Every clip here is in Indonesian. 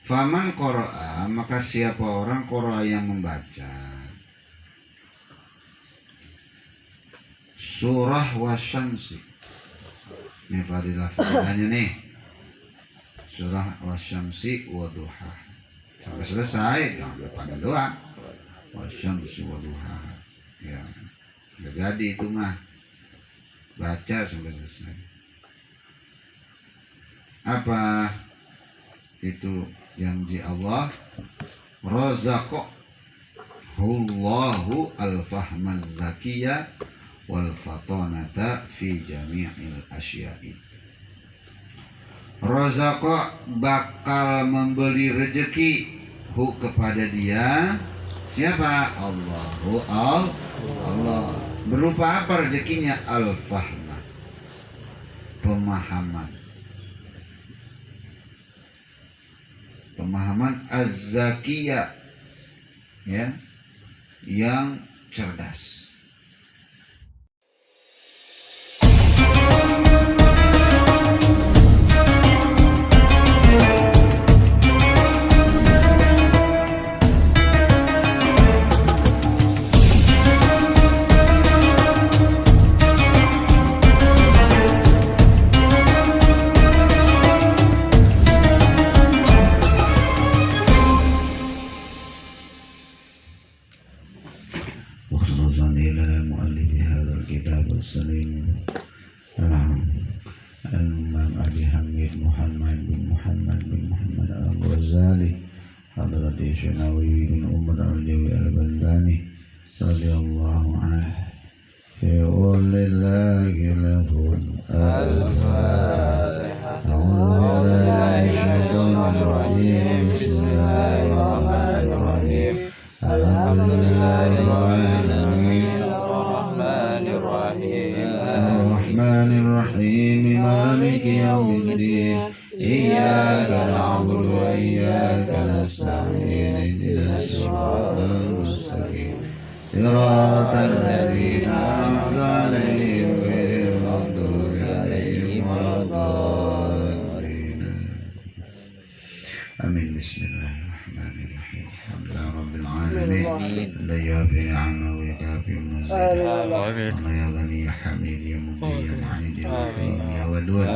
Faman qara'a, maka siapa orang qara'a yang membaca surah wasyamsi. Ini fadilahnya nih. Surah wasyamsi wa duha. Sampai selesai, jangan pada doa. Wasyamsi wa duha. Ya, udah jadi itu mah. Baca sampai selesai. Apa itu janji Allah? Razaqallahu al-fahmaz zakiyya wal fatanata fi jami'il asya'i. Razaqa bakal memberi rezeki hu kepada dia. Siapa? Allah. Berupa apa rezekinya? Al-fahma, pemahaman az-zakiyah, ya, yang cerdas. Al-Imam Abi Hamid Muhammad bin Muhammad Al-Ghazali Hadrati Syanawi bin Umar Al-Jawi Al-Bandani radhiyallahu anhu fi ulillahi lahum al-Fatihah. A'udzu billahi minasyaitonir rajim. Bismillahirrahmanirrahim. Alhamdulillahirabbil alamin. Ar-Rahmanir-Rahim. Maliki yaumiddin. Iyyaka na'budu wa iyyaka nasta'in. Ihdinas siratal mustaqim. Siratal ladzina an'amta 'alaihim ghairil maghdubi 'alaihim waladdallin. Amin. Bismillahirrahmanirrahim. Alhamdulillahi rabbil alamin. La yabi ni'amahu wa yakafi mazid. Ya ghani ya hamid ya mubin ya ma'id ya rahim ya wadud.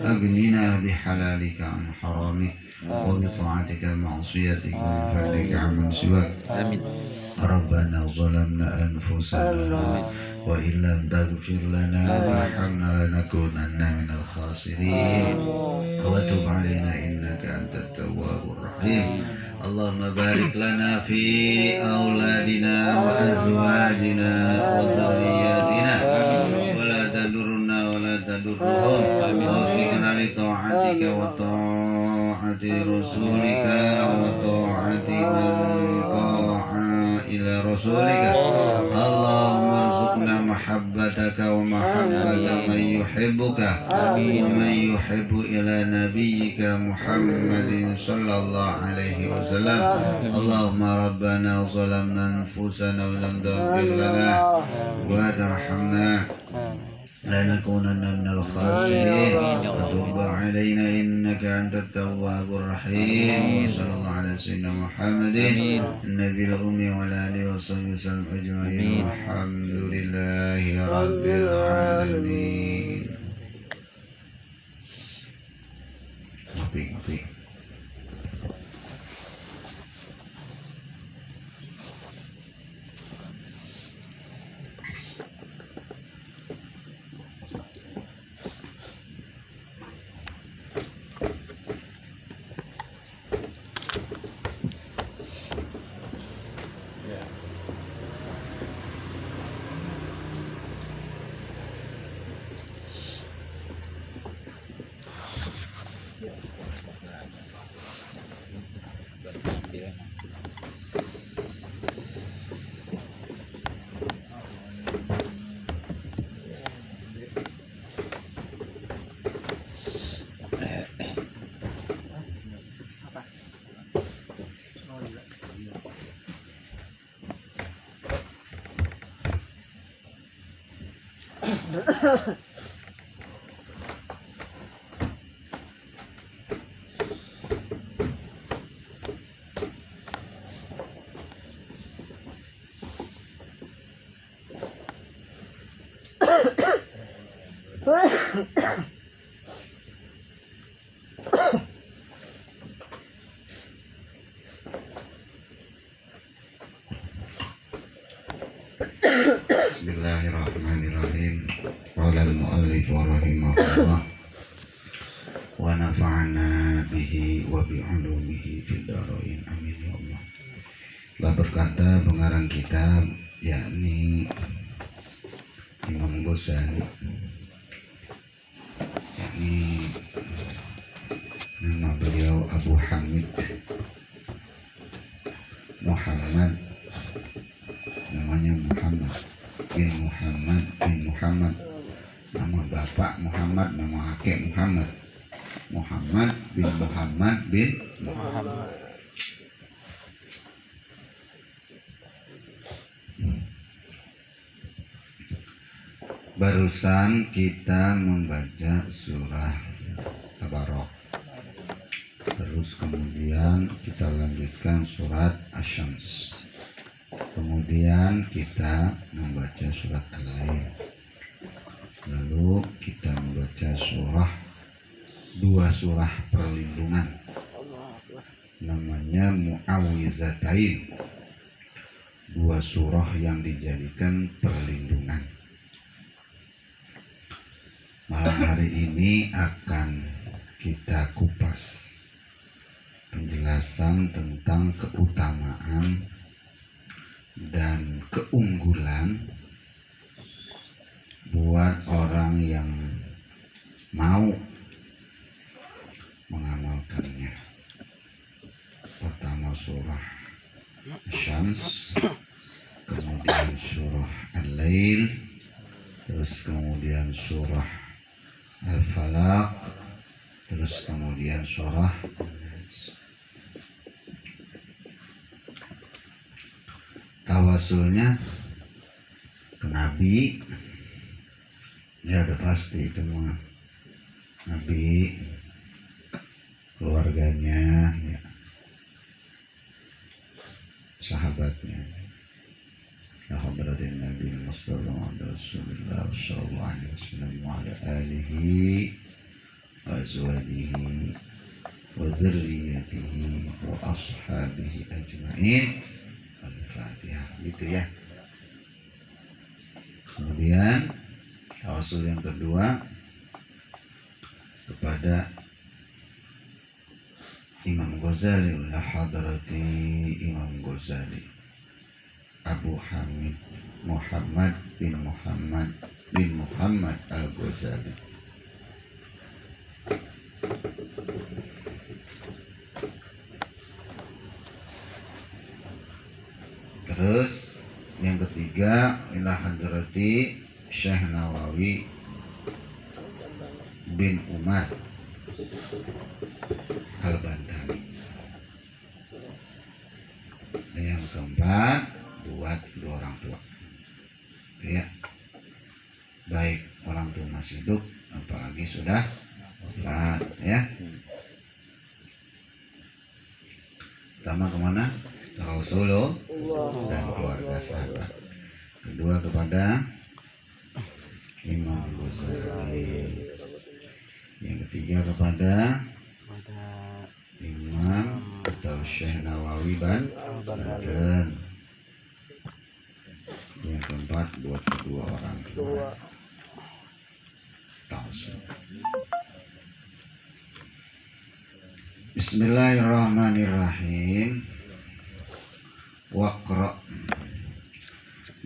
Aghnina bihalalika an haramik wa bi ta'atika ma'siyatik wa bi fadlika 'amman siwak. Amin. Rabbana zalamna anfusana wa illam taghfir lana wa tarhamna lanakunanna minal khasirin. Wa tub 'alaina innaka antat tawwabur rahim. Allahumma barik lana fi auladina wa azwajina wa dhurriyyatina wa la tadurruna wa la tadurruhum wa fiqna li ta'atika wa ta'ati rasulika wa ta'ati man ta'a ila rasulika. Allahumma arzuqna mahabbataka wa mahabbata man yuhibbuka wa man yuhibbu ila nabiyyika Muhammadin sallallahu alaihi wasallam. Allahumma rabbana zalamna anfusana wa lam taghfir lana wa tarhamna lanakunanna minal khasirin. Wa tub 'alaina innaka antat tawwabur rahim. Sallallahu ala sayyidina Muhammadin nabiyil ummi wa ala alihi wa sahbihi wasallam ajma'in. Alhamdulillahi rabbil alamin. Ngopi. Bismillahirrahmanirrahim. Qala al-mu'allif rahimahullah wa nafa'ana bihi wa bi'ulumihi fid dharain amin ya Allah. Telah berkata pengarang kitab yakni Imam Ghazali, yakni nama beliau Abu Hamid Muhammad, namanya Muhammad bin Muhammad, nama bapak Muhammad, nama kakek Muhammad, Muhammad bin Muhammad. Barusan kita membaca surah Tabarok, terus kemudian kita lanjutkan surat Asy-Syams, kemudian kita membaca surat Al-Lail, lalu kita membaca dua surah perlindungan, namanya Mu'awwizatain, dua surah yang dijadikan perlindungan. Malam hari ini akan kita kupas penjelasan tentang keutamaan dan keunggulan buat orang yang mau mengamalkannya. Pertama surah Syams, kemudian surah Al-Lail, terus kemudian surah Al-Falaq, terus kemudian surah tawasulnya ke Nabi, ya udah pasti itu mah Nabi, keluarganya, ya, sahabatnya. Ya hadratin Nabi Mustafa Muhammad Rasulullah sallallahu alaihi wasallam wa ala alihi wa azwajihi wa dzurriyyatihi wa ashabihi ajma'in. Al-Fatihah, gitu ya. Kemudian tawasul yang kedua kepada Imam Ghazali, ila hadrati Imam Ghazali Abu Hamid Muhammad bin Muhammad Al-Ghazali. Terus yang ketiga ila hadrati Syekh Nawawi bin Umar Al-Bantani. Dan yang keempat buat kedua orang tua, ya, baik orang tua masih hidup apalagi sudah wafat, ya. Pertama kemana? Rasulullah dan keluarga sahabat. Kedua kepada Imam Ghazali. Yang ketiga kepada Imam atau Syekh Nawawi Banten. Yang keempat buat kedua orang tua. Bismillahirrahmanirrahim. Waqra,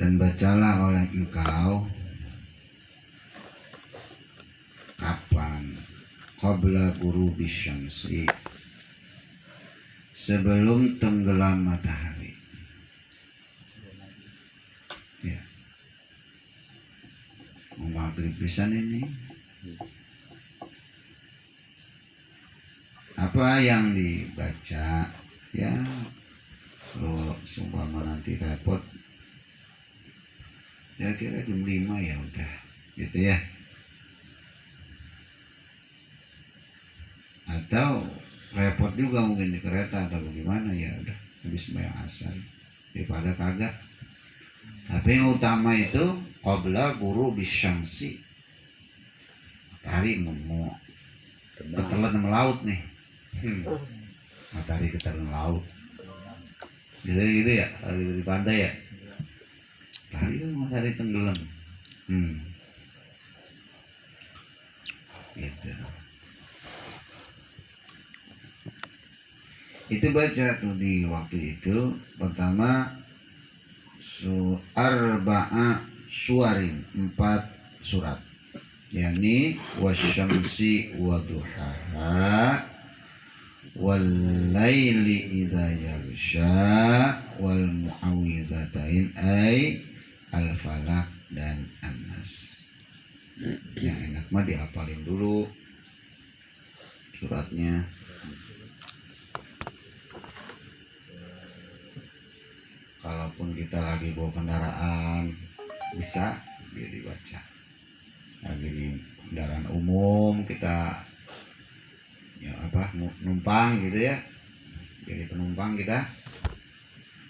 dan bacalah oleh engkau kapan? Qabla ghurubi syamsi, sebelum tenggelam matahari. Ya, mau maghrib pisan ini. Apa yang dibaca, ya, kalau seumpama nanti repot, ya kira jam 5 ya udah, gitu ya. Atau repot juga mungkin di kereta atau bagaimana, ya udah habis sembahyang asar daripada kagak. Tapi yang utama itu qabla ghurubi syamsi, matahari mau ketelan sama laut nih. Matahari ketelan laut gitu ya, di pantai ya, matahari tenggelam gitu. Itu baca tuh di waktu itu pertama arba'a suwarin, 4 surat, yakni wasyamsi waduhaha wal laili idza yaghsha wal mu'awwizatain ay al falaq dan an-nas. Yang enak mah dihafalin dulu suratnya. Kalaupun kita lagi bawa kendaraan bisa dia dibaca. Lagi di kendaraan umum kita ya numpang gitu ya, jadi penumpang kita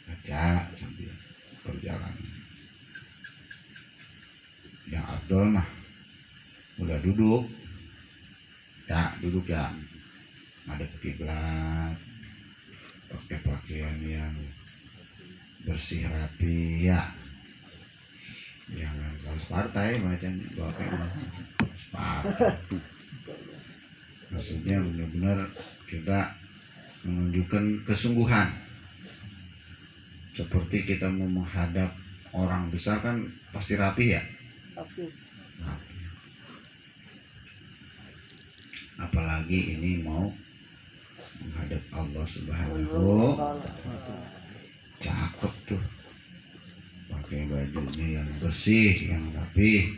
baca sambil perjalanan. Yang afdol mah udah duduk ya madep kiblat, pakai pakaian yang bersih rapi ya, jangan harus partai bacanya bawa partai. Maksudnya benar-benar kita menunjukkan kesungguhan, seperti kita mau menghadap orang besar kan pasti rapi ya, rapi. Apalagi ini mau menghadap Allah Subhanahu wa Ta'ala. Cakep tuh, pakai bajunya yang bersih, yang rapi,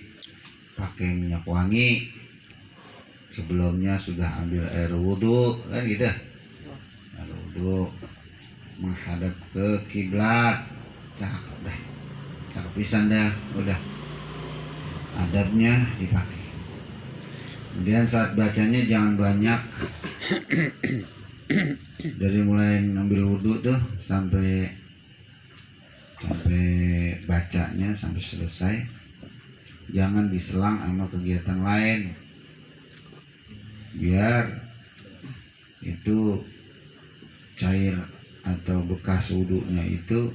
pakai minyak wangi, sebelumnya sudah ambil air wudhu kan gitu, air wudhu, menghadap ke kiblat, cakep dah, cakep pisan dah, udah adabnya dipakai. Kemudian saat bacanya jangan banyak, dari mulai ngambil wudhu tuh sampai bacanya sampai selesai, jangan diselang sama kegiatan lain, biar itu cair atau bekas wudhunya itu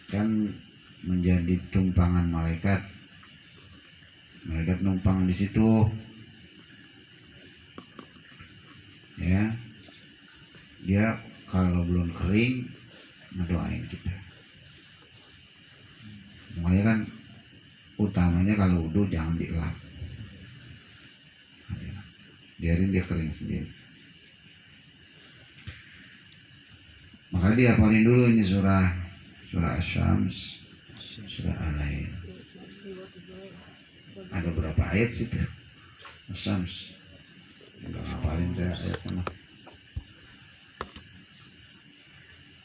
kan menjadi tumpangan malaikat numpang di situ ya. Dia kalau belum kering ngedoain kita. Makanya kan utamanya kalau wudhu jangan dielap, biarin dia kering sendiri. Maka dia hafalin dulu ini surah Asy-Syams, surah Al-Lail. Ada berapa ayat sih tuh Asy-Syams? Enggak hafalin saya ayatnya mah.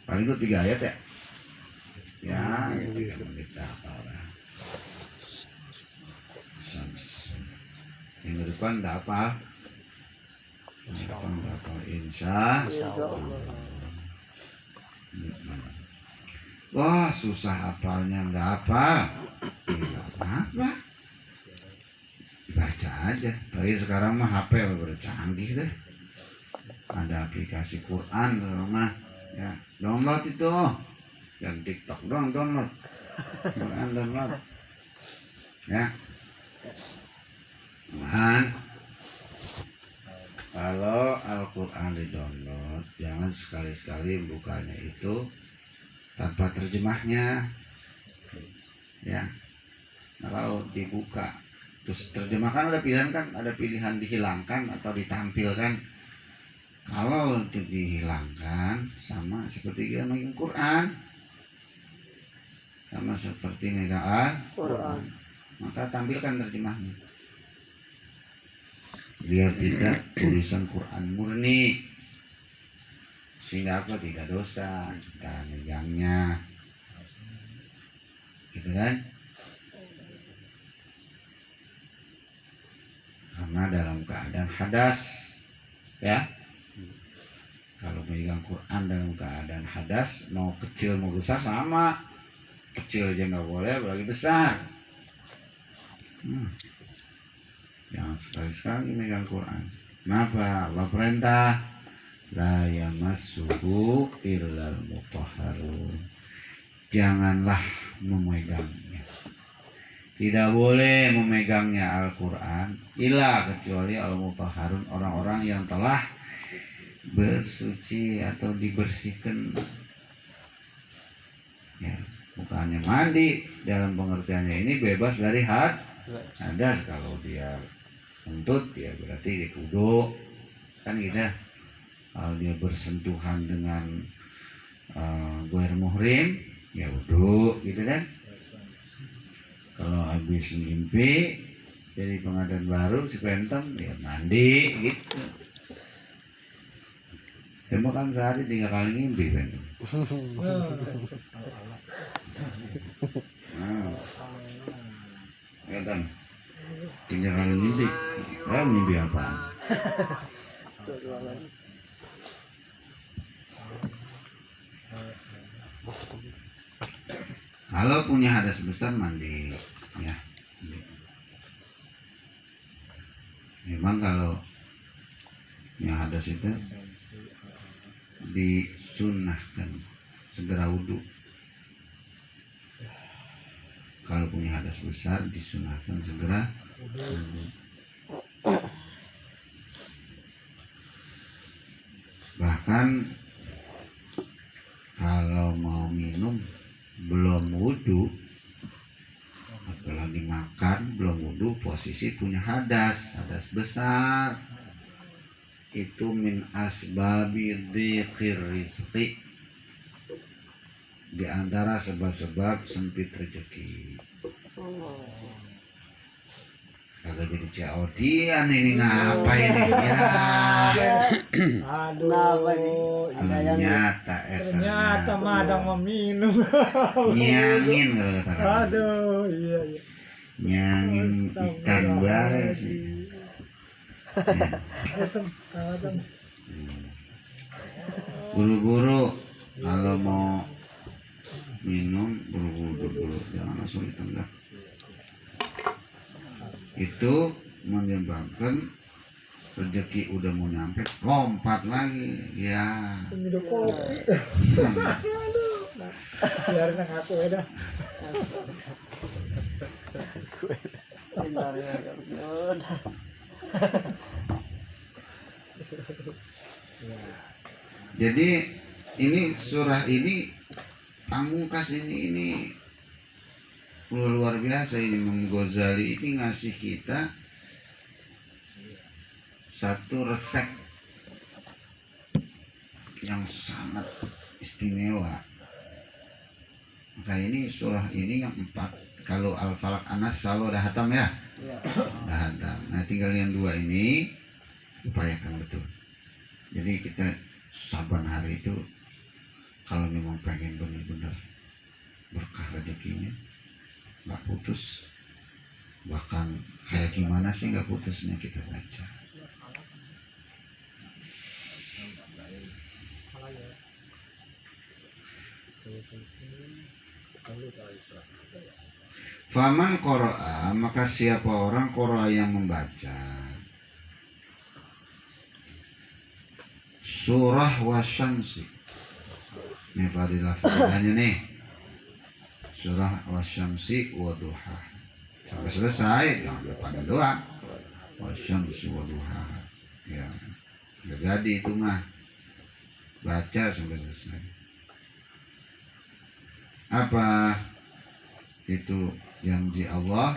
Paling itu 3 ayat ya. Ya, kita hafal lah. Asy-Syams. Minggu depan enggak hafal. Insya Allah. Wah susah hafalnya, nggak hafal, nggak apa-apa, baca aja. Tapi sekarang mah HP udah canggih deh, ada aplikasi Quran di rumah ya, download itu, yang TikTok download Quran download ya. Kalau Al-Quran di-download, jangan sekali-sekali bukanya itu tanpa terjemahnya ya. Nah kalau dibuka terus terjemahkan, ada pilihan dihilangkan atau ditampilkan. Kalau untuk dihilangkan, sama seperti kita megang Quran, sama seperti megang Quran, maka tampilkan terjemahnya, biar tidak tulisan Quran murni, sehingga tidak dosa kita megangnya, gitu kan? Karena dalam keadaan hadas ya, kalau megang Quran dalam keadaan hadas, mau kecil mau besar sama, kecil aja nggak boleh, apalagi besar. Jangan sekali-sekali megang Quran. Kenapa? Allah perintah la yamassuhu illal mutahharun. Janganlah memegangnya. Tidak boleh memegangnya Al-Quran illa kecuali al-mutahharun, orang-orang yang telah bersuci atau dibersihkan. Ya, bukannya mandi dalam pengertiannya ini bebas dari hadas. Kalau dia untut ya berarti dikudu kan gitu. Kalau dia bersentuhan dengan ghair muhrim ya wudu gitu kan. Kalau habis mimpi jadi pengantin baru si pentem ya mandi gitu. Ya makan sehari 3 kali ngimpi pentem. Ya kan 3 kali mimpi. Mimpi apa? Kalau punya hadas besar mandi ya. Memang kalau punya hadas itu disunahkan segera wudhu. Kalau punya hadas besar disunahkan segera wudhu. Bahkan kalau mau minum belum wudhu, apalagi makan belum wudhu, posisi punya hadas besar, itu min asbabi dhiqir rizqi, di antara sebab-sebab sempit rezeki. Kagak jadi COD-an ini ngapain ya? Aduh, ternyata madang meminum. Nyangin kalau kata orang. Aduh, iya. Nyangin ikan bae sih. Buru-buru kalau mau minum buru-buru dulu, jangan langsung ditenggak. Itu menyebabkan rezeki udah mau nyampe lompat lagi ya. Minum kopi. Biarin aku ya dah. Jadi ini surah ini pamungkas ini luar biasa. Ini Imam Ghazali ini ngasih kita satu resep yang sangat istimewa. Maka ini surah ini yang 4. Kalau Al-Falaq An-Nas selalu udah hatam ya. Udah hatam. Nah tinggal yang 2 ini upayakan betul. Jadi kita saban hari itu kalau memang pengen benar-benar berkah rezekinya, nggak putus, bahkan kayak gimana sih nggak putusnya kita baca. Faman qara'a, maka siapa orang qara'a yang membaca surah wasyamsi. Ini fadilah fadilahnya nih. Surah wasyamsi wa duha. Sampai selesai, jangan lupa doa. Wasyamsi wa duha. Ya, udah jadi itu mah. Baca sampai selesai. Apa itu janji Allah?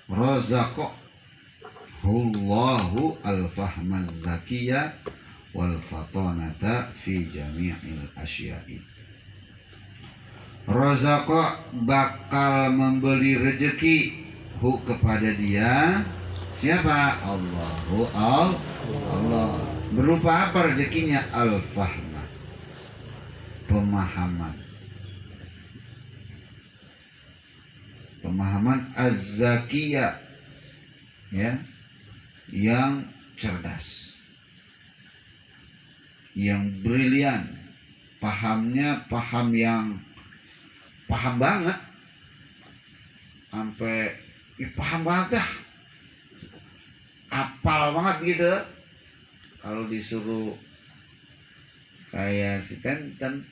Razaqahullahu al-fahmaz zakiyya wal fatanata fi jami'il asya'i. Razaqa bakal memberi rezeki hu kepada dia. Siapa? Allah. Berupa apa rezekinya? Al-fahma, pemahaman az-zakiyah, ya, yang cerdas, yang brilian, pahamnya paham yang paham banget, sampai paham banget dah. apal banget gitu. Kalau disuruh kayak si Penten,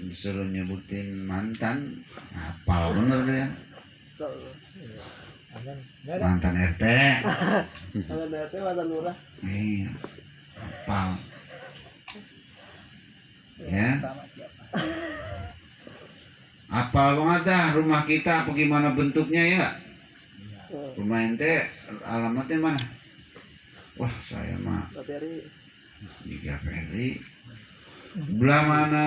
disuruh nyebutin mantan, apal bener dia. Mantan RT. Mantan RT, mantan lurah. Iya, apal. Ya. Apal banget dah rumah kita, apa gimana bentuknya ya? Rumah ente alamatnya mana? Wah, saya mah di GPRI. Belah mana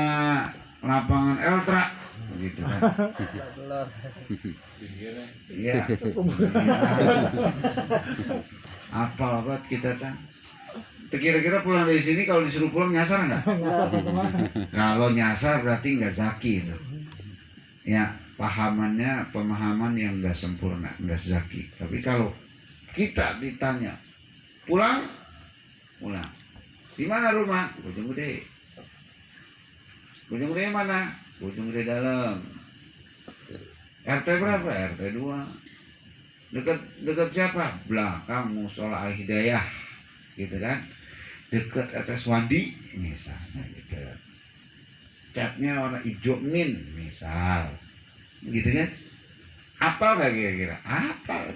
lapangan Eltra? Begitu kan. Iya. Apal banget kita kan. Kira-kira pulang dari sini kalau disuruh pulang nyasar nggak? Nyasar teman. Kalau nyasar berarti nggak zaki itu. Ya, pemahaman yang nggak sempurna, nggak zaki. Tapi kalau kita ditanya pulang, di mana rumah? Bojong Gede. Bojong Gede mana? Bojong Gede dalam. RT berapa? RT 2. Dekat siapa? Belakang Musola Al Hidayah, gitu kan? Dekat atas Wadi, misalnya gitu. Catnya warna hijau min, misal, gitu kan? Apal nggak kira-kira? Apal.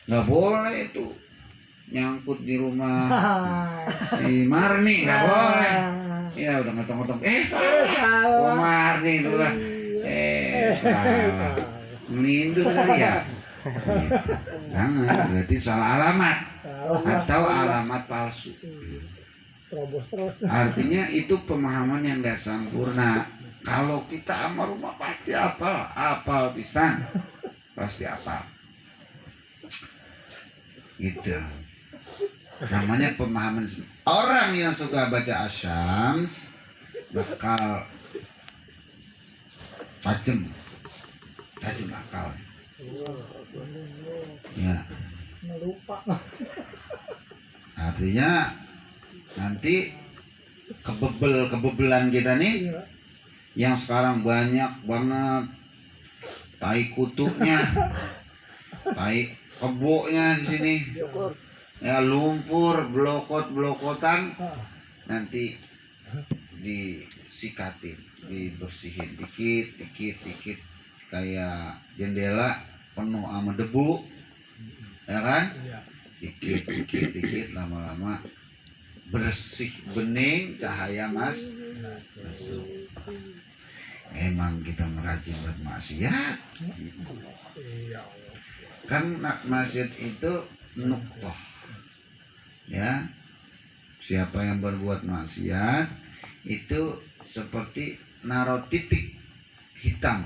Nggak boleh itu nyangkut di rumah si Marni, nggak boleh. Ya udah ngotong-ngotong. Salah. Oh Marni dulu lah. Salah. Melindung kali ya. Jangan, berarti salah alamat atau alamat palsu. Terobos terus. Artinya itu pemahaman yang nggak sempurna. Kalau kita sama rumah pasti apal pisan, pasti apal. Gitu. Namanya pemahaman. Orang yang suka baca Asyams bakal tajam akal. Ya. Lupa. Artinya nanti kebebelan kita nih yang sekarang banyak banget tai kutunya, tai keboknya di sini, ya lumpur, blokotan, nanti disikatin, dibersihin dikit, kayak jendela penuh sama debu, ya kan? Dikit, lama-lama bersih, bening, cahaya masuk. Emang kita merajin buat maksiat. Kan maksiat itu nuktoh, ya. Siapa yang berbuat maksiat itu seperti naruh titik hitam.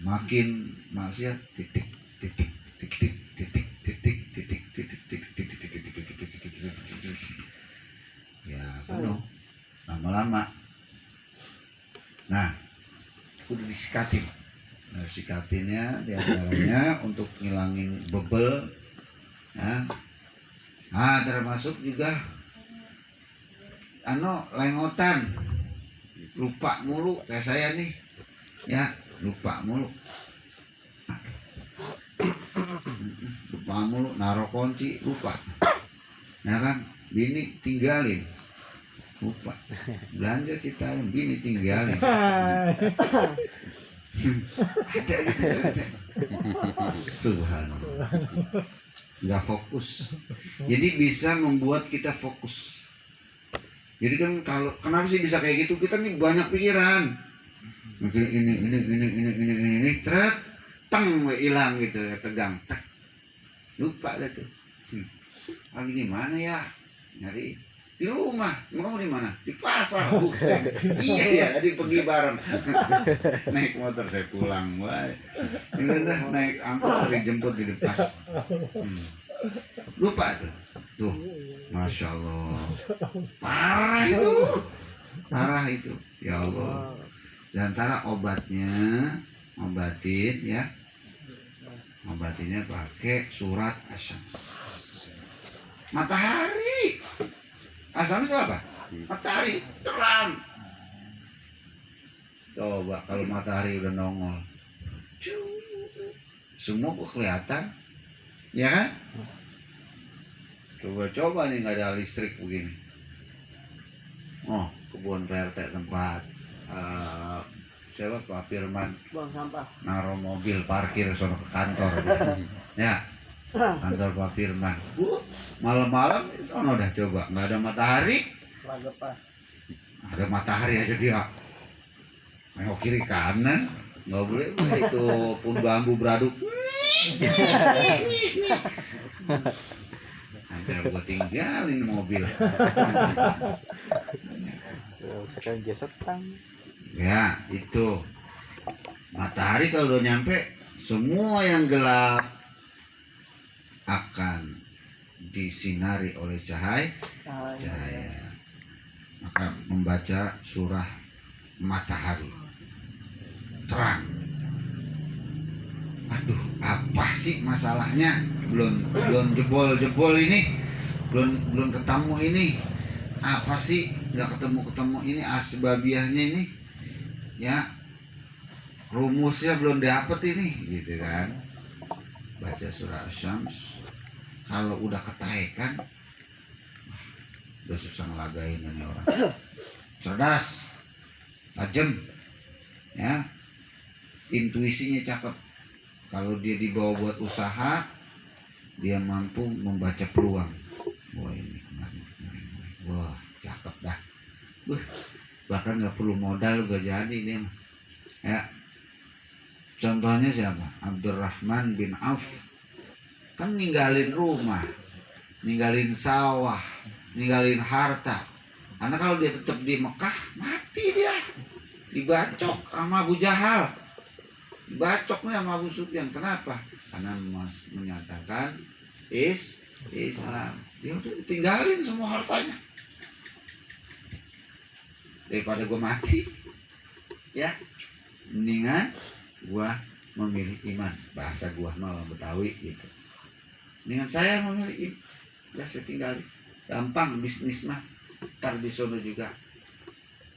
Makin maksiat titik. Ya penuh lama-lama. Nah, udah disikatin. Nah, sikatinnya diantaranya untuk ngilangin bebel, ya. Termasuk juga lengotan, lupa mulu kayak saya nih, ya lupa mulu, naruh kunci lupa, ya kan, bini tinggalin, lupa, belanja Citayam bini tinggalin. Ada gitu. Subhanallah. Nggak fokus. Jadi bisa membuat kita fokus. Jadi kan kalau kenapa sih bisa kayak gitu? Kita nih banyak pikiran. Mungkin ini tret teng hilang gitu, tegang. Tek. Lupa deh tuh. Lagi di mana ya? Nyari di rumah. Kamu di mana? Di pasar. Iya, tadi pergi bareng. Naik motor saya pulang, wah. Ini udah naik angkot sering jemput di depan. Lupa tuh, masya Allah, parah itu, ya Allah. Dan cara obatinnya pakai surat Asyams. Matahari, Asyams apa? Matahari terang. Coba kalau matahari udah nongol, semua kok kelihatan, ya kan? Coba-coba nih nggak ada listrik begini. Oh, kebun PRT tempat siapa Pak Firman Buang sampah. naruh mobil parkir sono ke kantor. Ya, kantor Pak Firman. Malam-malam sono udah coba nggak ada matahari. Laga pas. Ada matahari aja dia. Nengok kiri kanan nggak boleh itu pun bambu beraduk. Hampir gua tinggalin mobil. Sekarang jasetan. Ya itu matahari kalau udah nyampe semua yang gelap akan disinari oleh cahaya. Maka membaca surah matahari terang. Aduh, apa sih masalahnya? Belum jebol ini, belum ketemu ini. Apa sih nggak ketemu ini asbabiahnya ini? Ya, rumusnya belum dapet ini, gitu kan? Baca surah Asy-Syams, kalau udah ketaekan, udah susah ngelagain ini orang. Cerdas, tajam, ya, intuisinya cakep. Kalau dia dibawa buat usaha, dia mampu membaca peluang. Wah ini kemarin. Wah cakep dah. Bahkan nggak perlu modal gak jadi dia. Ya. Contohnya siapa? Abdurrahman bin Auf. Kan ninggalin rumah, ninggalin sawah, ninggalin harta. Karena kalau dia tetap di Mekah, mati dia. Dibacok sama Abu Jahal. Dibacoknya sama Abu Sufyan. Kenapa? Karena menyatakan Islam. Dia udah tinggalin semua hartanya. Daripada gue mati, ya, mendingan gue memilih iman. Bahasa gue mau Betawi gitu. Mendingan saya memilih iman. Udah saya tinggalin. Gampang bisnis mah. Ntar di sono juga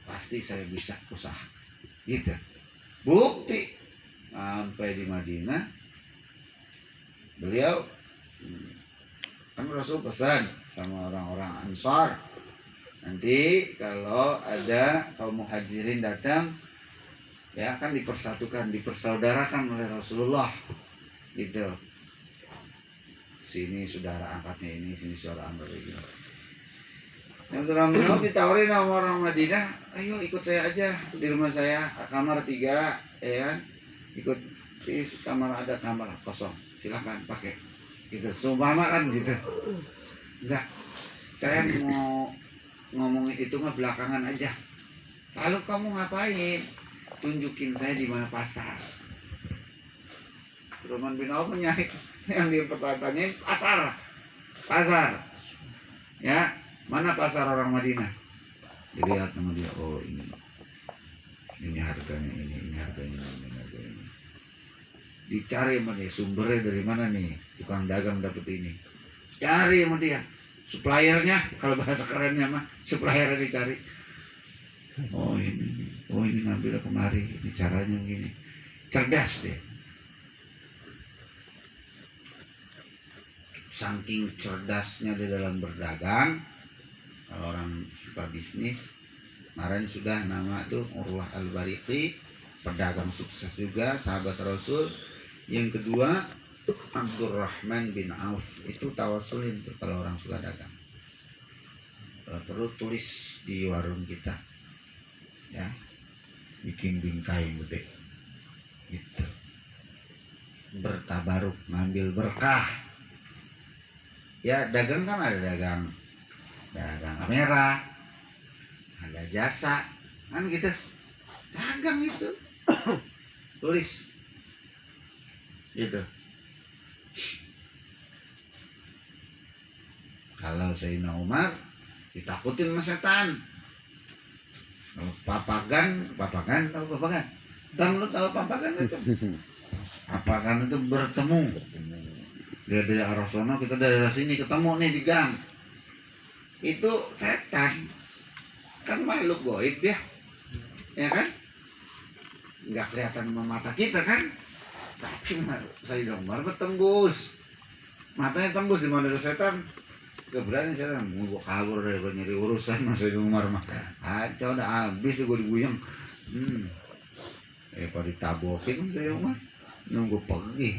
pasti saya bisa usaha. Gitu. Bukti sampai di Madinah, beliau kan Rasul pesan sama orang-orang Ansar, nanti kalau ada kaum muhajirin datang, ya kan dipersatukan, dipersaudarakan oleh Rasulullah, gitu. Sini saudara angkatnya ini, sini saudara angkatnya ini. Yang orang Minum ditawarin sama orang Madinah, ayo ikut saya aja di rumah saya, kamar 3, ya kan? Ikut di kamar, ada kamar kosong, silakan pakai. Gitu, seumpama kan gitu. Enggak, saya mau ngomongin itu mah belakangan aja. Lalu kamu ngapain? Tunjukin saya di mana pasar. Abdurrahman bin Auf nyari yang dipertanyain pasar. Ya, mana pasar orang Madinah? Dilihat sama dia, oh ini harganya ini harganya ini. Dicari sama dia, sumbernya dari mana nih tukang dagang dapet ini. Cari sama dia, suppliernya, kalau bahasa kerennya mah suppliernya dicari. Oh ini ngambil kemari, ini caranya begini. Cerdas dia. Saking cerdasnya di dalam berdagang, kalau orang suka bisnis, kemarin sudah nama tuh Urwah Al-Bariqi, pedagang sukses juga, sahabat Rasul. Yang kedua Abdurrahman bin Auf, itu tawasulin tuh kalau orang suka dagang. Perlu tulis di warung kita, ya, bikin bingkai gede, gitu. Bertabaruk, ngambil berkah. Ya dagang kan ada dagang kamera, ada jasa, kan gitu. Dagang itu, tulis. Gitu. Kalau Sayyidina Umar ditakutin sama setan. Kalau papagan, tahu papagan? Lu tahu papagan itu? Papagan itu bertemu. Dia dari arah sono, kita dari arah sini ketemu nih di gang. Itu setan. Kan makhluk gaib ya. Ya kan? Nggak kelihatan sama mata kita kan? Tapi Sayyidina Umar tembus, matanya tembus, di mana ada setan gak berani setan, mau kabur dari nyari urusan mas Sayyidina Umar mah kacau udah habis gue diguyang. Pada ditabokin Sayyidina Umar nunggu pergi.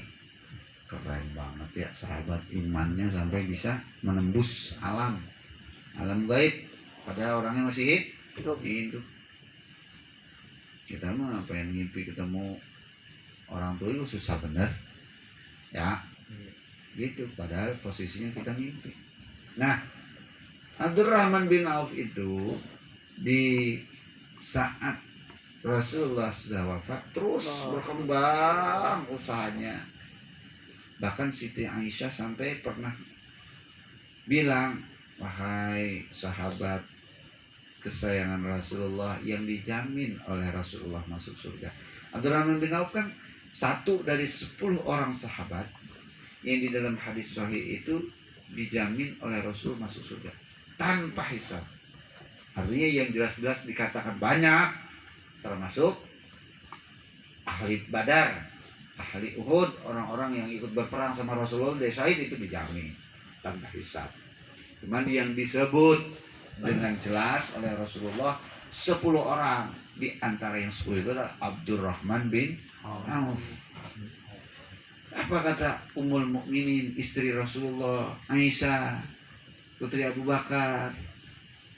Keren banget ya sahabat, imannya sampai bisa menembus alam gaib pada orangnya masih hidup. Kita mah pengen ngimpi ketemu orang tua itu susah bener ya gitu, padahal posisinya kita ngimpi. Nah, Abdurrahman bin Auf itu di saat Rasulullah sudah wafat terus berkembang usahanya. Bahkan Siti Aisyah sampai pernah bilang, wahai sahabat kesayangan Rasulullah yang dijamin oleh Rasulullah masuk surga. Abdurrahman bin Auf kan satu dari 10 orang sahabat yang di dalam hadis sahih itu dijamin oleh Rasul masuk surga tanpa hisab. Artinya yang jelas-jelas dikatakan banyak, termasuk ahli Badar, ahli Uhud, orang-orang yang ikut berperang sama Rasulullah dari Syahid itu dijamin tanpa hisab. Cuman yang disebut dengan jelas oleh Rasulullah 10 orang, di antara yang 10 itu adalah Abdurrahman bin Auf. Apa kata Ummul Mukminin, istri Rasulullah, Aisyah, putri Abu Bakar,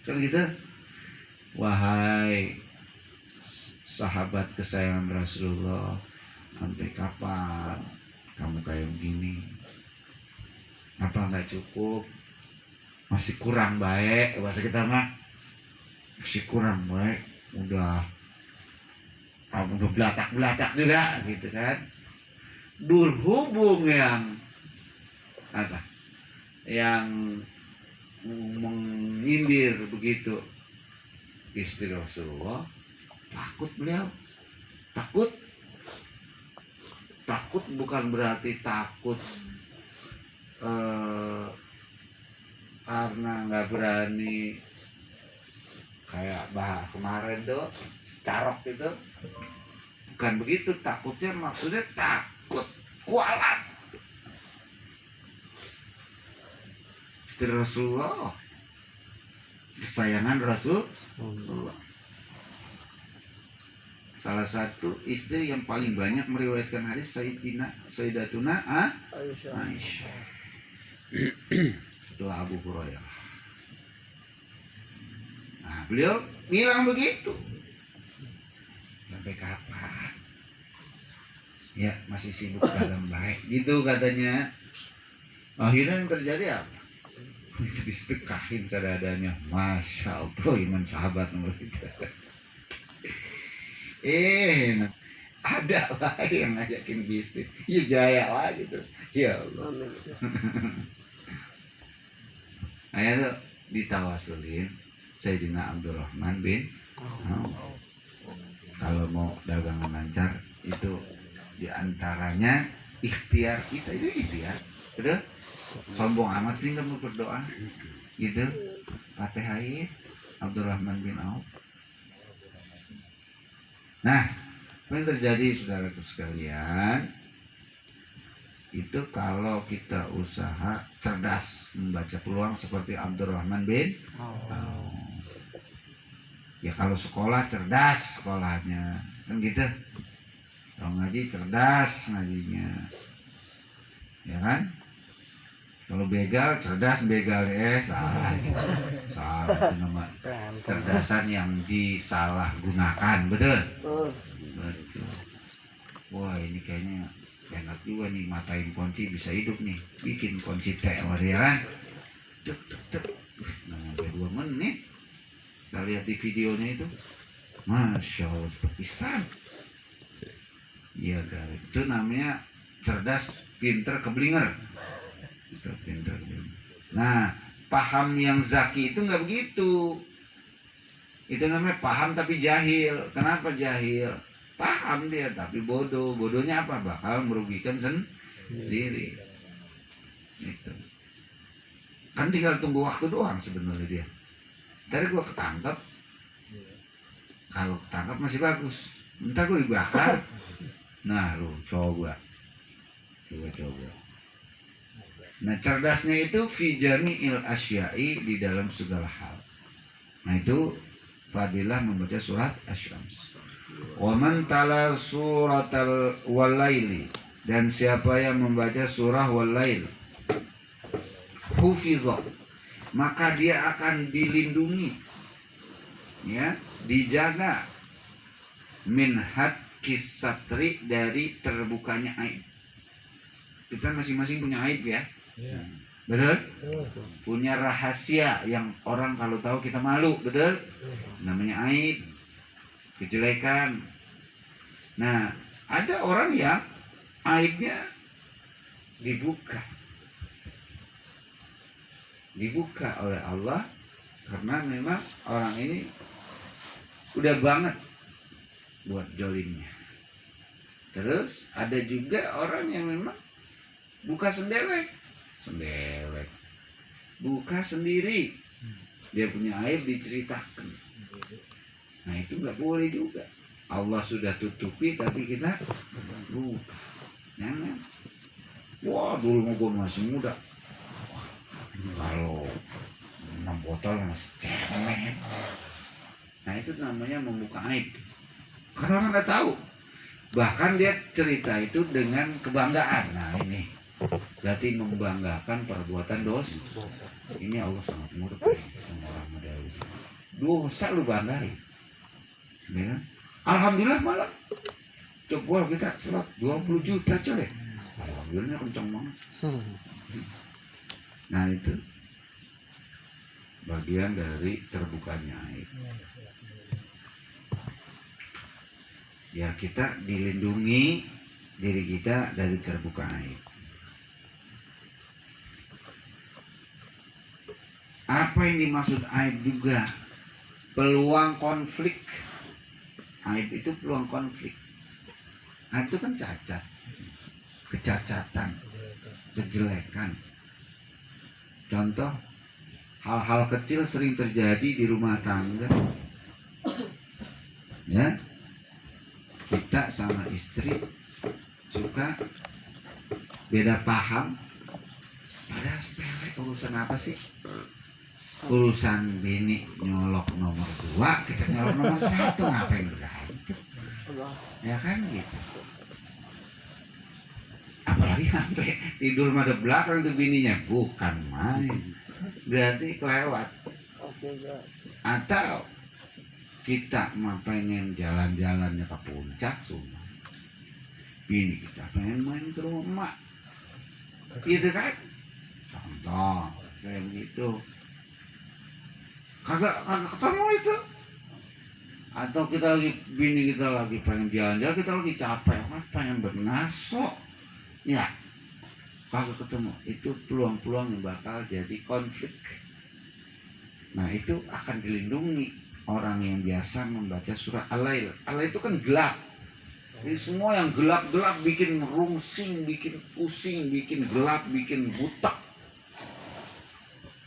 kan gitu, wahai sahabat kesayangan Rasulullah, sampai kapan kamu kayak begini? Apa nggak cukup? Masih kurang baik, bahasa kita mah masih kurang baik, udah belatak juga gitu kan. Berhubung yang apa, yang mengindir begitu istri Rasulullah, takut beliau, takut bukan berarti takut karena nggak berani kayak bahas kemarin tuh carok itu, bukan begitu. Takutnya maksudnya takut kualat istri Rasulullah, kesayangan Rasulullah, salah satu istri yang paling banyak meriwayatkan hadis Sayyidatuna Aisyah setelah Abu Hurairah. Nah, beliau bilang begitu. Sampai kapan? Ya, masih sibuk dalam baik gitu katanya. Akhirnya yang terjadi apa? Disedekahin seadanya. Masya Allah, iman sahabat nomor itu. Nah, ada lah yang ngajakin bisnis. Ya jaya lagi terus. Ya Allah. Ayah tuh ditawasulin Sayyidina Abdurrahman bin Auf. Kalau mau dagangan lancar itu diantaranya ikhtiar kita, itu ikhtiar. Udah sombong amat sih kamu berdoa gitu. Fatihah Abdurrahman bin Auf. Nah, apa yang terjadi saudaraku sekalian, itu kalau kita usaha cerdas membaca peluang seperti Abdurrahman bin Auf. Ya kalau sekolah cerdas sekolahnya, kan gitu. Kalau ngaji cerdas ngajinya, ya kan? Kalau begal cerdas begal, salah itu nama cerdasan yang disalahgunakan, betul? Betul. Wah ini kayaknya enak juga nih, matain kunci bisa hidup nih, bikin kunci teh sama dia kan, tek, nggak sampai 2 menit. Kita lihat di videonya itu, masya Allah, pisan. Iya kan, itu namanya cerdas, pinter, keblinger. Pinter. Nah, paham yang zaki itu nggak begitu. Itu namanya paham tapi jahil. Kenapa jahil? Paham dia tapi bodoh. Bodohnya apa? Bakal merugikan sendiri. Itu. Kan tinggal tunggu waktu doang sebenarnya dia. Ntar gue ketangkep. Kalau ketangkep masih bagus. Ntar gue dibakar. Nah lu coba Coba. Nah, cerdasnya itu fi jami'il asyai, di dalam segala hal. Nah, itu fadilah membaca surat Asy-Syams. Wa man tala suratal walaili, dan siapa yang membaca surah walail, hufiza, maka dia akan dilindungi, ya, dijaga, min hatkis satri, dari terbukanya aib. Kita masing-masing punya aib ya. Iya. Betul? Betul. Punya rahasia yang orang kalau tahu kita malu, betul? Namanya aib, kejelekan. Nah, ada orang yang aibnya dibuka oleh Allah, karena memang orang ini udah banget buat jolimnya. Terus ada juga orang yang memang buka sendelek, buka sendiri, dia punya aib diceritakan. Nah, itu nggak boleh juga. Allah sudah tutupi tapi kita buka. Jangan. Wah, dulu mau gue masih muda, kalau 6 botol masih cemen. Nah, itu namanya membuka aib, karena orang nggak tahu. Bahkan dia cerita itu dengan kebanggaan. Nah, ini berarti membanggakan perbuatan dosa. Ini Allah sangat murka sama orang Madawi. Dosa lu banggain, ya kan? Alhamdulillah malah coba kita sholat 20 juta coy. Alhamdulillah kencang banget. Nah, itu bagian dari terbukanya aib. Ya, kita dilindungi diri kita dari terbuka aib. Apa yang dimaksud aib juga? Peluang konflik. Aib itu peluang konflik. Aib itu kan cacat, kecacatan, kejelekan. Contoh, hal-hal kecil sering terjadi di rumah tangga. Ya, kita sama istri suka beda paham. Padahal sepele, urusan apa sih? Urusan bini nyolok nomor 2, kita nyolok nomor 1, ngapain berantem? Ya kan gitu. Apalagi sampai tidur madep belakang tuh bininya, bukan main. Berarti kelewat. Atau kita mah pengen jalan-jalannya ke puncak semua, bini kita pengen main ke rumah, gitu kan? Contoh kayak gitu. Kagak ketemu itu. Atau bini kita lagi pengen jalan-jalan, kita lagi capek, pengen bernaso, ya kagak ketemu. Itu peluang-peluang yang bakal jadi konflik. Nah, itu akan dilindungi orang yang biasa membaca surah Al-Lail. Al-Lail itu kan gelap. Jadi semua yang gelap-gelap bikin rungsing, bikin pusing, bikin gelap, bikin buta.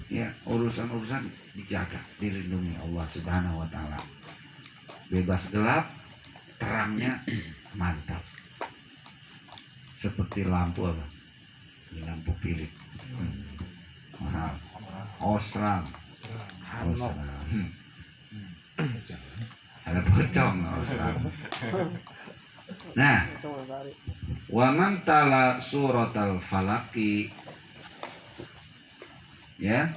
Ya, urusan-urusan dijaga, dilindungi Allah Subhanahu wa taala. Bebas gelap, terangnya mantap. Seperti lampu apa? Lampu pilih. Mahal. Osram. Ada pocong osram. Nah, wa man tala suratal falaki, ya,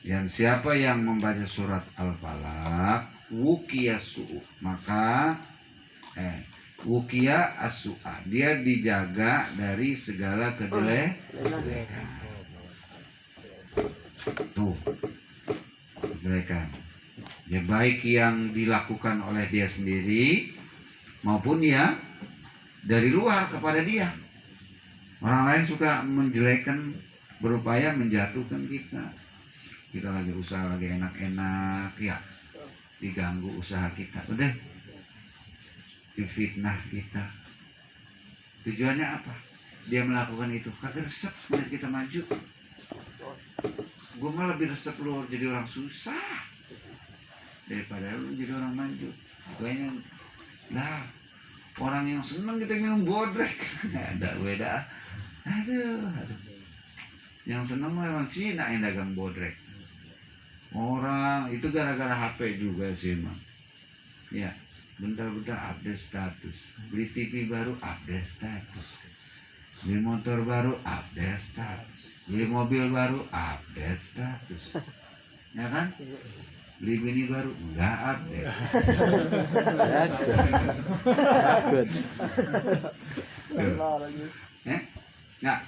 dan siapa yang membaca surat Al-Falaq, wukiya su'u, maka wukiya as-su'a, dia dijaga dari segala kejelekan. Tuh, kejelekan. Ya, baik yang dilakukan oleh dia sendiri maupun ya dari luar kepada dia. Orang lain suka menjelekan, berupaya menjatuhkan kita. Kita lagi usaha, lagi enak-enak, ya diganggu usaha kita, udah difitnah kita. Tujuannya apa? Dia melakukan itu kagak resep melihat kita maju. Gue malah lebih resep lu jadi orang susah daripada lu jadi orang maju. Kayaknya lah, Orang yang senang kita minum bodrek. Ada beda. Aduh. Yang senang memang Cina yang dagang bodrek. Orang itu gara-gara HP juga sih emang. Ya, bentar-bentar update status. Beli TV baru update status. Beli motor baru update status. Beli mobil baru update status. Ya kan? Beli bini baru enggak update. Takut. Nah,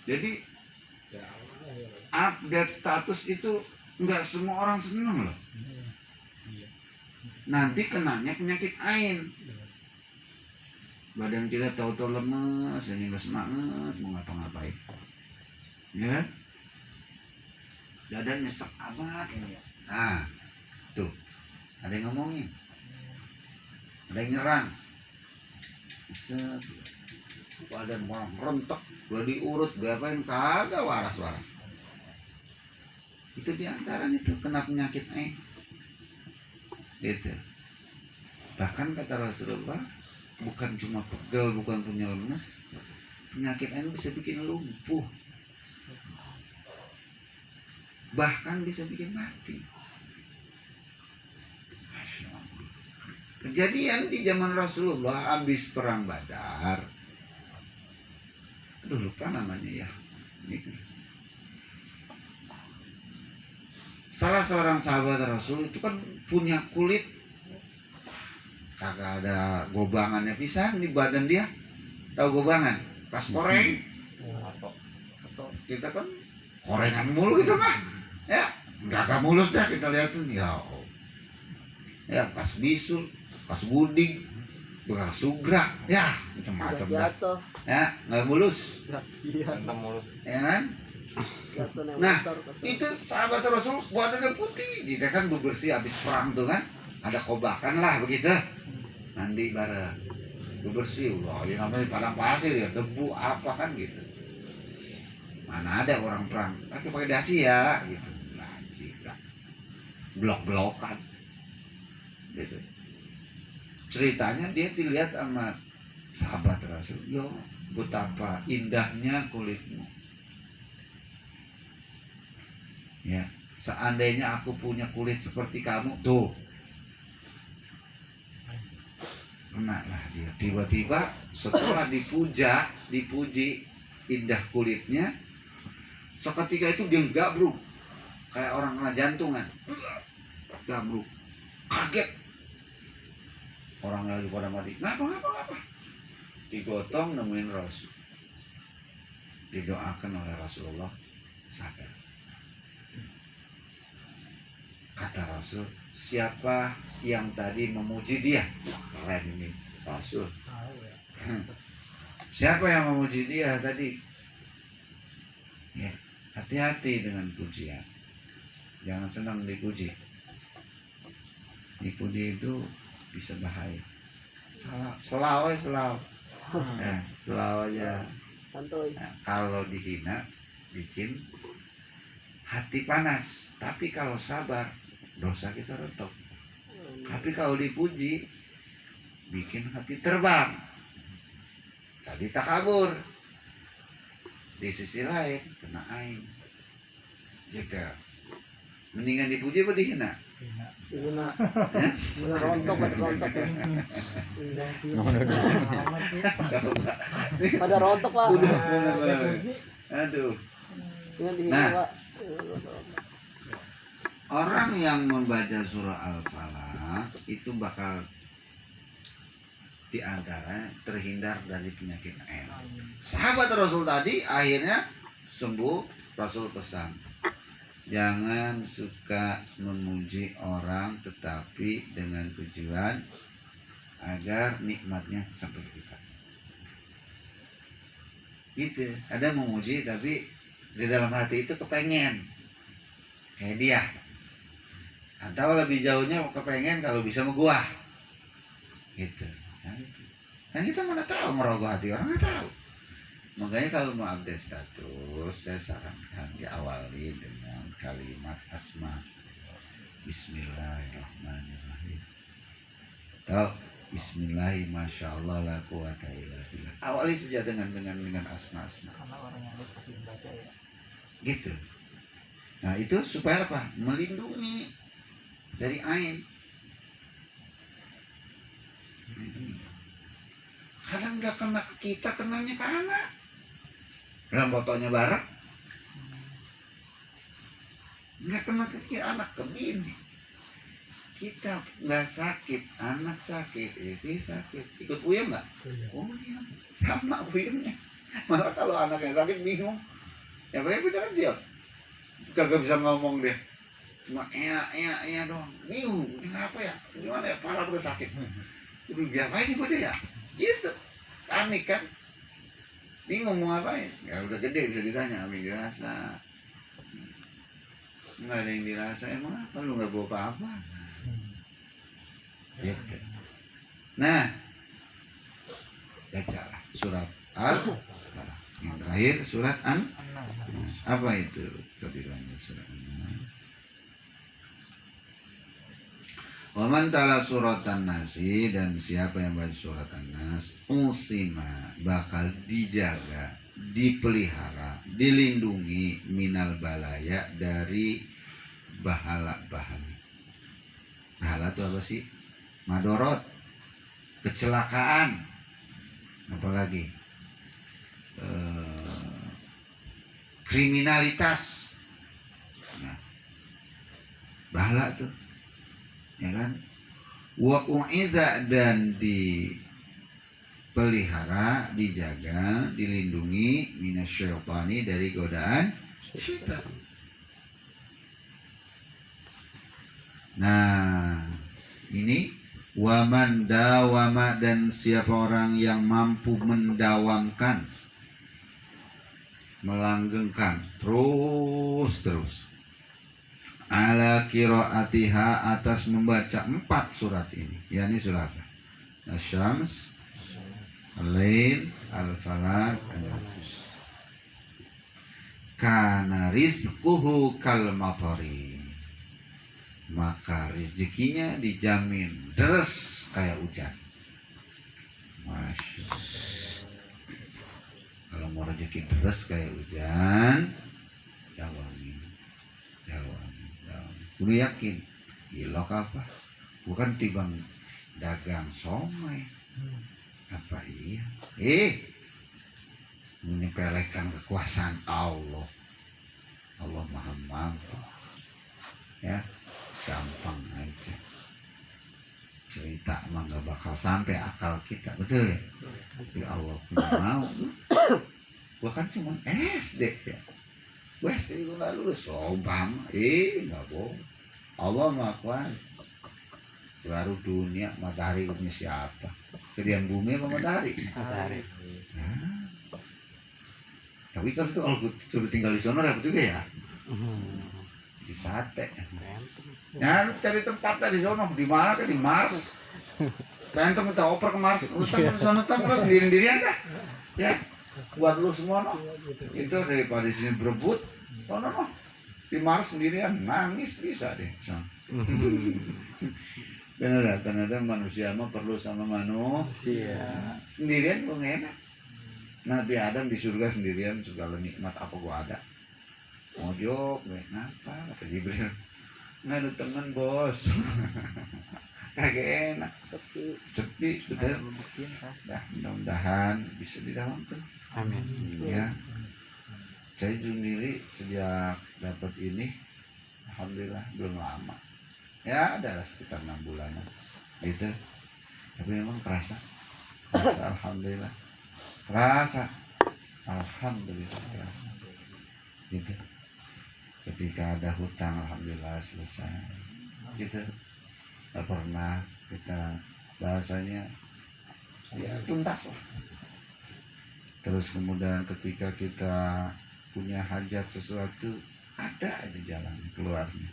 jadi update status itu enggak semua orang seneng loh. Nanti kenanya penyakit ain. Badan kita tahu-tahu lemes, ini nggak semangat mau ngapa-ngapain. Ya kan? Dada nyesek amat ini ya. Nah, tuh ada yang ngomongin, ada yang nyerang. Set, badan orang rontok, udah diurut, ngapain kagak waras-waras. Itu diantaranya itu kena penyakit ain. Gitu. Bahkan kata Rasulullah, bukan cuma pegel, bukan punya lemes, penyakit ain bisa bikin lumpuh, bahkan bisa bikin mati. Masya Allah. Kejadian di zaman Rasulullah habis perang Badar. Aduh, lupa namanya ya. Salah seorang sahabat Rasul itu kan punya kulit kagak ada gobangannya pisan di badan dia. Tahu gobangan? Pas koreng. Kita kan korengan mulu gitu mah. Ya, kagak mulus dah kita liatin ya. Ya, pas bisul, pas buding, bekas sugrak, ya macam-macam dah. Ya, nggak mulus. Ya kan? Nah, itu sahabat Rasul badannya putih, dia kan bebersih habis perang tuh kan, ada kobakan lah begitu, mandi bareng, bebersih, wah ini namanya padang pasir ya, debu apa kan gitu, mana ada orang perang, pakai dasi ya, gitu, nah jika blok-blokan, gitu, ceritanya dia dilihat sama sahabat Rasul, yo betapa indahnya kulitmu. Ya, seandainya aku punya kulit seperti kamu tuh, kena lah dia. Tiba-tiba setelah dipuji indah kulitnya, seketika itu dia gabruk kayak orang kena jantungan, gabruk, kaget. Orang lagi pada mati, ngapa? Digotong nemuin Rasul, didoakan oleh Rasulullah, sadar. Kata Rasul, siapa yang tadi memuji dia? Keren ini Rasul. Siapa yang memuji dia tadi? Ya, hati-hati dengan pujian. Jangan senang dipuji. Dipuji itu bisa bahaya. Selau. Ya, selau aja. Nah, kalau dihina bikin hati panas. Tapi kalau sabar, dosa kita rontok. Tapi kalau dipuji, bikin hati terbang. Tadi takabur. Di sisi lain kena ain. Gitu. Mendingan dipuji apa dihina? Dihina. Rontok. Coba. Pada rontok lah. Aduh. Dihina, Pak. Orang yang membaca surah Al-Falaq itu bakal diantara terhindar dari penyakit ain. Sahabat Rasul tadi akhirnya sembuh. Rasul pesan, jangan suka memuji orang tetapi dengan tujuan agar nikmatnya sampai kita. Gitu. Ada memuji tapi di dalam hati itu kepengen kayak dia. Atau lebih jauhnya kepengen kalau bisa sama gua. Gitu. Kan kita mana tahu ngerogoh hati orang, nggak tahu. Makanya kalau mau update status, saya sarankan diawali dengan kalimat asma. Bismillahirrahmanirrahim. Tahu Bismillah, masya Allah, la quwata illa billah. Awali saja dengan asma-asma. Karena orang yang pasti membaca ya. Gitu. Nah itu supaya apa? Melindungi dari ain. Kadang nggak kena ke kita, kenanya ke anak. Dalam fotonya bareng, nggak kena ke anak, ke bini. Kita nggak sakit, anak sakit, istri sakit, ikut puyeng nggak? Oh iya, sama puyengnya. Malah kalau anak yang sakit bingung, ya paling kita kecil, kagak bisa ngomong dia, cuma iya doang, bingung, ini apa ya, gimana ya, parah udah sakit, udah diapain nih bocah ya, gitu, panik kan, bingung mau ngapain, ya udah gede bisa ditanya, apa yang dirasa, nggak ada yang dirasa, emang apa, lu nggak bawa apa-apa. Gitu. Nah, bacalah surat Al-Falaq. Yang terakhir surat An-Nas. Apa itu kebilangnya surat An-Nas? Waman tala surat An-Nasi, dan siapa yang baca surat An-Nas, usima, bakal dijaga, dipelihara, dilindungi minal balaya, dari bahala-bahala. Bahala itu apa sih? Madorot, kecelakaan, apalagi kriminalitas. Nah, bahala tuh, ya kan? Wa u'iza, dan dipelihara, dijaga, dilindungi minasyaitani, dari godaan syaitan. Nah, ini waman dawama, dan siapa orang yang mampu mendawamkan, melanggengkan terus ala qiraatiha, atas membaca 4 surat ini, yakni surat Asy-Syams, Al-Lail, Al-Falaq, An-Nas. Kana rizquhu kal matari, maka rezekinya dijamin deres kayak hujan. Masya Allah. Kalau mau rezeki deres kayak hujan, dawami. Kudu yakin, gilok apa? Bukan tibang dagang somai. Apa iya? Menyepelekan kekuasaan Allah. Allah Maha Mampu. Ya. Gampang aja cerita, emang gak bakal sampai akal kita, betul ya? Tapi Allah punya mau. Gua kan cuma SD ya, gua SD gua gak lulus, sobam, gak bohong. Allah Maha Kuasa. Baru dunia, matahari punya siapa? Kedian bumi apa matahari? Matahari. Nah. Tapi kan itu kalau sudah tinggal di sana repot juga ya. Di sate. Ya, lu cari tempatnya di sana, di mana kan, di Mars. Pengen minta oper ke Mars, lu kan di sana kan sendiri-sendirian dah. Ya, buat lu semua no. Itu daripada di sini berebut, no. Di Mars sendirian, nangis bisa deh. Benar, ternyata manusia mah perlu sama manusia. Sendirian gua enak. Nabi Adam di surga sendirian, segala nikmat apa gua ada. Mojok, kenapa? Kata Jibril. Nggak ada teman bos. Kagak enak, sepi betul. Nah, mudah-mudahan bisa didalamkan. Amin. Ya, saya sendiri sejak dapat ini, alhamdulillah belum lama. Ya, adalah sekitar 6 bulanan, gitu. Tapi memang kerasa alhamdulillah, kerasa, alhamdulillah kerasa, gitu. Ketika ada hutang, alhamdulillah selesai, gitu. Gak pernah kita bahasanya ya tuntas lah. Terus kemudian ketika kita punya hajat sesuatu, ada aja jalan keluarnya,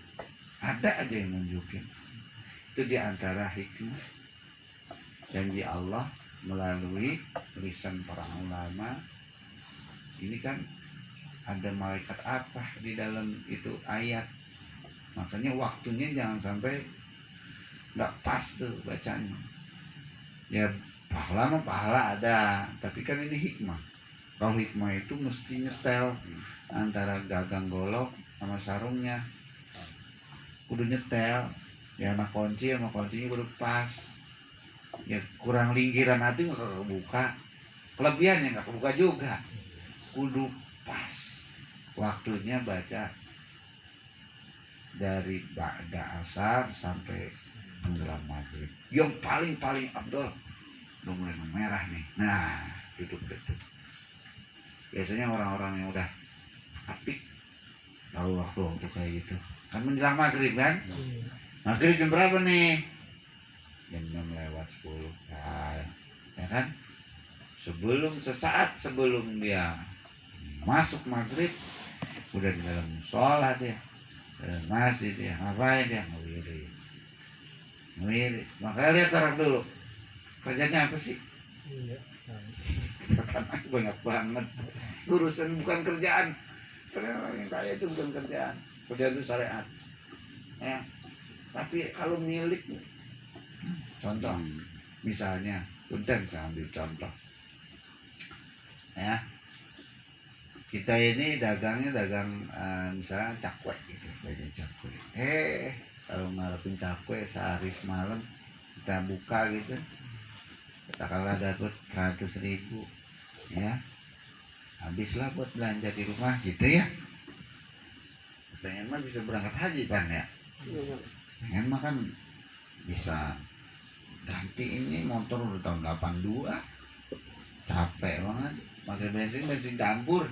ada aja yang nunjukin. Itu diantara hikmah janji Allah melalui lisan para ulama. Ini kan ada malaikat apa di dalam itu ayat, makanya waktunya jangan sampai nggak pas tuh bacanya. Ya pahala mah pahala ada, tapi kan ini hikmah. Kalau hikmah itu mesti nyetel antara gagang golok sama sarungnya, kudu nyetel. Ya anak kunci sama kuncinya kudu pas. Ya kurang linggiran hati nggak kebuka, kelebihannya nggak kebuka juga, kudu pas. Waktunya baca dari ba'da asar sampai menjelang maghrib. Yang paling abdol udah mulai merah nih. Nah, duduk. Biasanya orang-orang yang udah apik tahu waktu kayak gitu. Kan menjelang maghrib kan? Maghrib jam berapa nih? Jam 6:10. Nah, ya kan? Sesaat sebelum dia masuk maghrib udah di dalam sholat ya, dalam masjid ya, ngapain dia? Ngewiri. Makanya lihat orang dulu kerjanya apa sih? Iya. Karena banyak banget urusan, bukan kerjaan. Karena orang yang kaya itu bukan kerjaan itu syariat ya. Tapi kalau milik, contoh misalnya, udah saya ambil contoh ya, kita ini dagangnya dagang misalnya cakwe gitu, dagang cakwe. Kalau ngarepin cakwe sehari semalam kita buka gitu, katakanlah dapat 100.000 ya, habislah buat belanja di rumah gitu ya. Pengen mah bisa berangkat haji kan ya, pengen mah kan bisa ganti ini motor udah tahun 82, capek banget pakai bensin campur.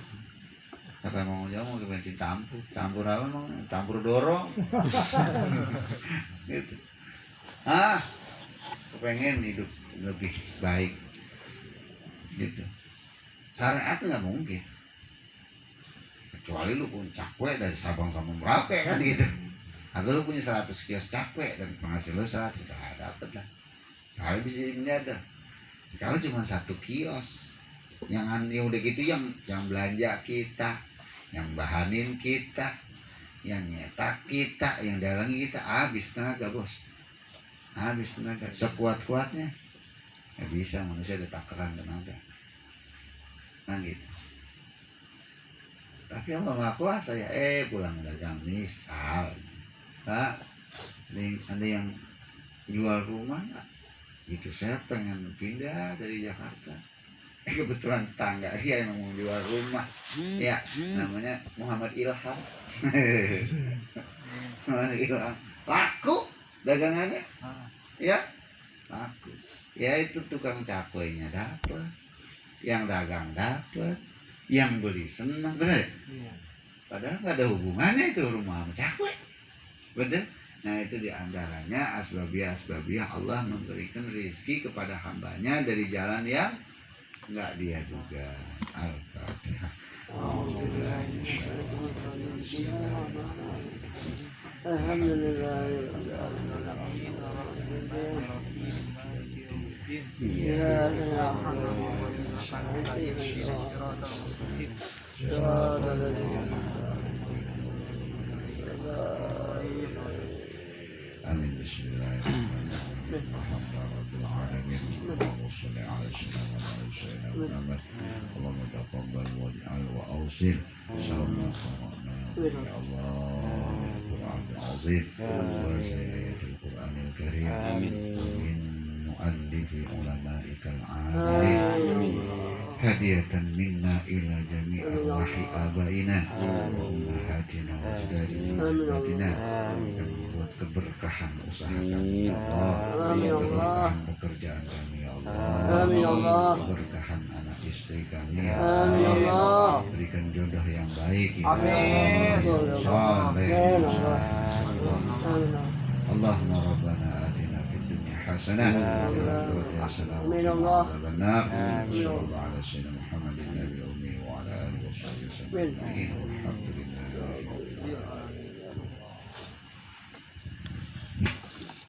Kata mau jauh mau ke bensin campur apa emang? Campur dorong. Gitu. Pengen hidup lebih baik gitu. Syariat nggak mungkin, kecuali lu punya cakwe dari Sabang sampai Merauke kan gitu, atau lu punya 100 kios cakwe dan penghasil lu 100, dapat lah. Kalau bisa miliarder. Kalau cuma 1 kios, yang udah gitu yang belanja kita, yang bahanin kita, yang nyetak kita, yang dalangi kita, habis tenaga bos, habis tenaga. Sekuat-kuatnya nggak bisa, manusia ada takaran tenaga kan gitu. Tapi Allah nggak kuasa ya, pulang dagang misal Pak, ada yang jual rumah itu, saya pengen pindah dari Jakarta, kebetulan tangga dia yang mau jual rumah ya, namanya Muhammad Ilham. Muhammad Ilham laku dagangannya ya, laku ya. Itu tukang cakwenya dapat, yang dagang dapat, yang beli senang, bener ya? Padahal nggak ada hubungannya itu rumah sama cakwe, bener. Nah itu diantaranya asbabiyah Allah memberikan rezeki kepada hambanya dari jalan yang nggak dia juga. Al-Fatihah. Amin. Bismillahirrahmanirrahim. Allahumma shalli ala sayyidina Muhammad. Allahumma taqabbal waj'al wa awsil. Assalamualaikum ya Allah. Al-Qur'anul azim wa sayyidatul Qur'anil karim. Amin. Min mu'allifi ulama'ikal alim. Hadiyatan minna ila jami' arwahi abaina wa ummahatina wa ajdadina. Buat keberkahan usaha kami ya Allah, keberkahan pekerjaan kami ya Allah, keberkahan anak istri kami ya Allah, berikan jodoh yang baik ya Allah, saleh Allahumma rabbana atina fid dunya hasanah wa fil akhirati hasanah wa qina adzaban nar. Sallallahu alaihi wasallam Muhammadin nabiyil ummi wa ala alihi wasallam.